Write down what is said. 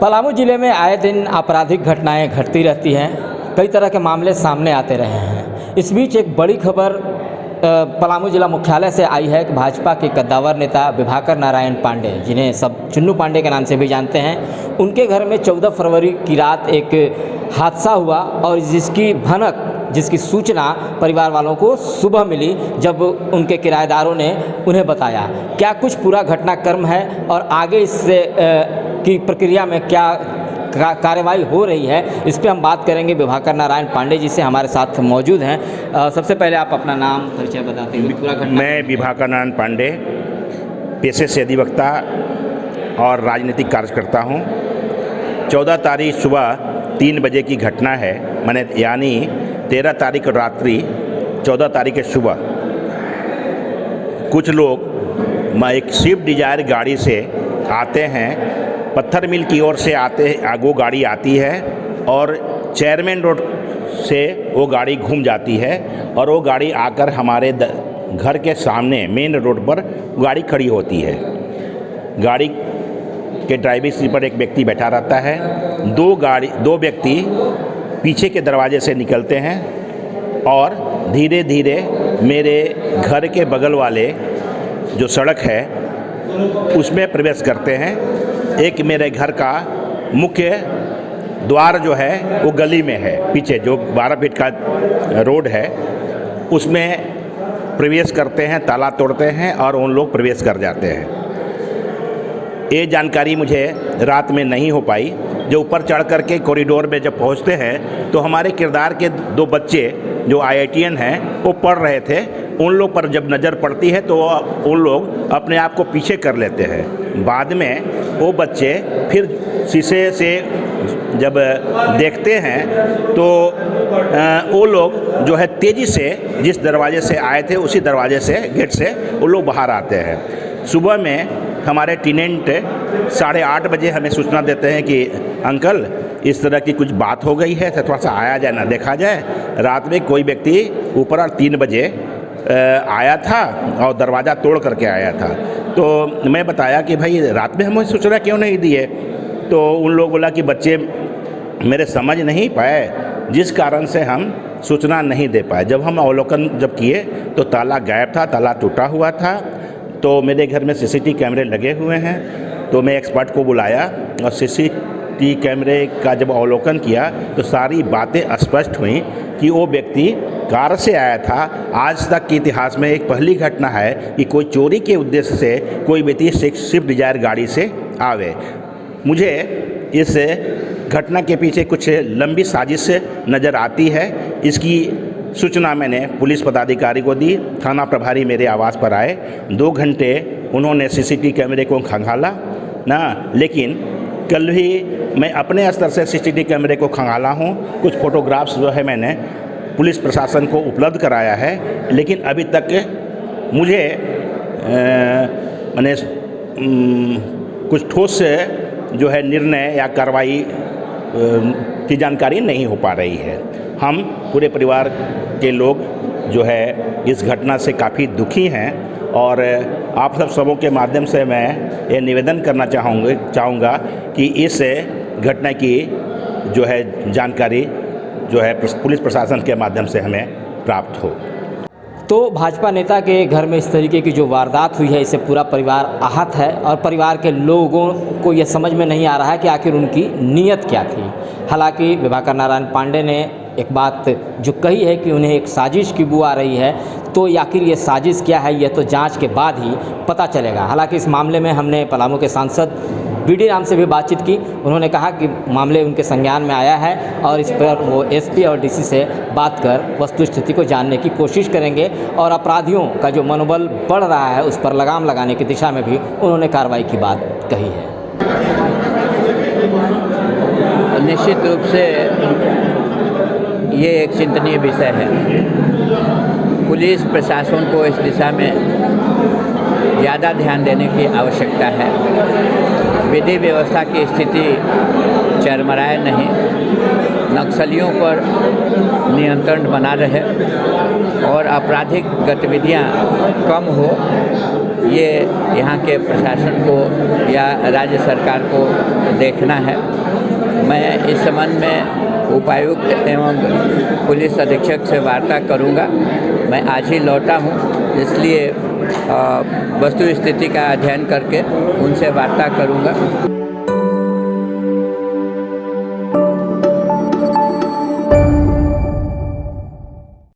पलामू जिले में आए दिन आपराधिक घटनाएं घटती रहती हैं, कई तरह के मामले सामने आते रहे हैं। इस बीच एक बड़ी खबर पलामू जिला मुख्यालय से आई है कि भाजपा के कद्दावर नेता विभाकर नारायण पांडे, जिन्हें सब चुन्नू पांडे के नाम से भी जानते हैं, उनके घर में 14 फरवरी की रात एक हादसा हुआ और जिसकी सूचना परिवार वालों को सुबह मिली, जब उनके किराएदारों ने उन्हें बताया। क्या कुछ पूरा घटनाक्रम है और आगे इससे की प्रक्रिया में क्या कार्रवाई हो रही है, इस पे हम बात करेंगे विभाकर नारायण पांडे जी से, हमारे साथ मौजूद हैं। सबसे पहले आप अपना नाम परिचय बताते हैं, पूरा घटना। मैं विभाकर नारायण पांडे, पेशे से अधिवक्ता और राजनीतिक कार्यकर्ता हूँ। 14 तारीख सुबह 3 बजे की घटना है, यानी 13 तारीख रात्रि 14 तारीख के सुबह कुछ लोग एक स्विफ्ट डिजायर गाड़ी से आते हैं, पत्थर मिल की ओर से वो गाड़ी आती है और चेयरमैन रोड से वो गाड़ी घूम जाती है और वो गाड़ी आकर हमारे घर के सामने मेन रोड पर गाड़ी खड़ी होती है। गाड़ी के ड्राइविंग सीट पर एक व्यक्ति बैठा रहता है। दो व्यक्ति पीछे के दरवाजे से निकलते हैं और धीरे धीरे मेरे घर के बगल वाले जो सड़क है उसमें प्रवेश करते हैं। एक मेरे घर का मुख्य द्वार जो है वो गली में है, पीछे जो 12 फीट का रोड है उसमें प्रवेश करते हैं, ताला तोड़ते हैं और उन लोग प्रवेश कर जाते हैं। ये जानकारी मुझे रात में नहीं हो पाई। जो ऊपर चढ़ कर के कॉरिडोर में जब पहुंचते हैं तो हमारे किरदार के 2 बच्चे जो IITian हैं वो पढ़ रहे थे। उन लोग पर जब नज़र पड़ती है तो उन लोग अपने आप को पीछे कर लेते हैं। बाद में वो बच्चे फिर शीशे से जब देखते हैं तो वो लोग जो है तेज़ी से जिस दरवाजे से आए थे उसी दरवाजे से, गेट से वो लोग बाहर आते हैं। सुबह में हमारे टेनेंट 8:30 बजे हमें सूचना देते हैं कि अंकल इस तरह की कुछ बात हो गई है, तो थोड़ा सा आया जाए ना देखा जाए। रात में कोई व्यक्ति ऊपर 3 बजे आया था और दरवाज़ा तोड़ करके आया था। तो मैं बताया कि भाई रात में हमें सूचना क्यों नहीं दी है, तो उन लोगों बोला कि बच्चे मेरे समझ नहीं पाए, जिस कारण से हम सूचना नहीं दे पाए। जब हम अवलोकन किए तो ताला गायब था, ताला टूटा हुआ था। तो मेरे घर में CCTV कैमरे लगे हुए हैं, तो मैं एक्सपर्ट को बुलाया और CCTV कैमरे का जब अवलोकन किया तो सारी बातें स्पष्ट हुई कि वो व्यक्ति कार से आया था। आज तक के इतिहास में एक पहली घटना है कि कोई चोरी के उद्देश्य से कोई व्यक्ति स्विफ्ट डिजायर गाड़ी से आवे। मुझे इस घटना के पीछे कुछ लंबी साजिश नज़र आती है। इसकी सूचना मैंने पुलिस पदाधिकारी को दी। थाना प्रभारी मेरे आवास पर आए, 2 घंटे उन्होंने CCTV कैमरे को खंगाला ना, लेकिन कल भी मैं अपने स्तर से CCTV कैमरे को खंगाला हूँ। कुछ फोटोग्राफ्स जो है मैंने पुलिस प्रशासन को उपलब्ध कराया है, लेकिन अभी तक मुझे कुछ ठोस जो है निर्णय या कार्रवाई की जानकारी नहीं हो पा रही है। हम पूरे परिवार के लोग जो है इस घटना से काफ़ी दुखी हैं और आप सबों के माध्यम से मैं ये निवेदन करना चाहूँगा कि इस घटना की जो है जानकारी जो है पुलिस प्रशासन के माध्यम से हमें प्राप्त हो। तो भाजपा नेता के घर में इस तरीके की जो वारदात हुई है, इससे पूरा परिवार आहत है और परिवार के लोगों को यह समझ में नहीं आ रहा है कि आखिर उनकी नीयत क्या थी। हालांकि विभाकर नारायण पांडे ने एक बात जो कही है कि उन्हें एक साजिश की बू आ रही है, तो आखिर ये साजिश क्या है यह तो जांच के बाद ही पता चलेगा। हालांकि इस मामले में हमने पलामू के सांसद BD राम से भी बातचीत की। उन्होंने कहा कि मामले उनके संज्ञान में आया है और इस पर वो SP और DC से बात कर वस्तुस्थिति को जानने की कोशिश करेंगे और अपराधियों का जो मनोबल बढ़ रहा है उस पर लगाम लगाने की दिशा में भी उन्होंने कार्रवाई की बात कही है। निश्चित रूप से ये एक चिंतनीय विषय है। पुलिस प्रशासन को इस दिशा में ज़्यादा ध्यान देने की आवश्यकता है। विधि व्यवस्था की स्थिति चरमराए नहीं, नक्सलियों पर नियंत्रण बना रहे और आपराधिक गतिविधियां कम हो, ये यहाँ के प्रशासन को या राज्य सरकार को देखना है। मैं इस संबंध में उपायुक्त एवं पुलिस अधीक्षक से वार्ता करूंगा। मैं आज ही लौटा हूं, इसलिए वस्तु स्थिति का अध्ययन करके उनसे वार्ता करूंगा।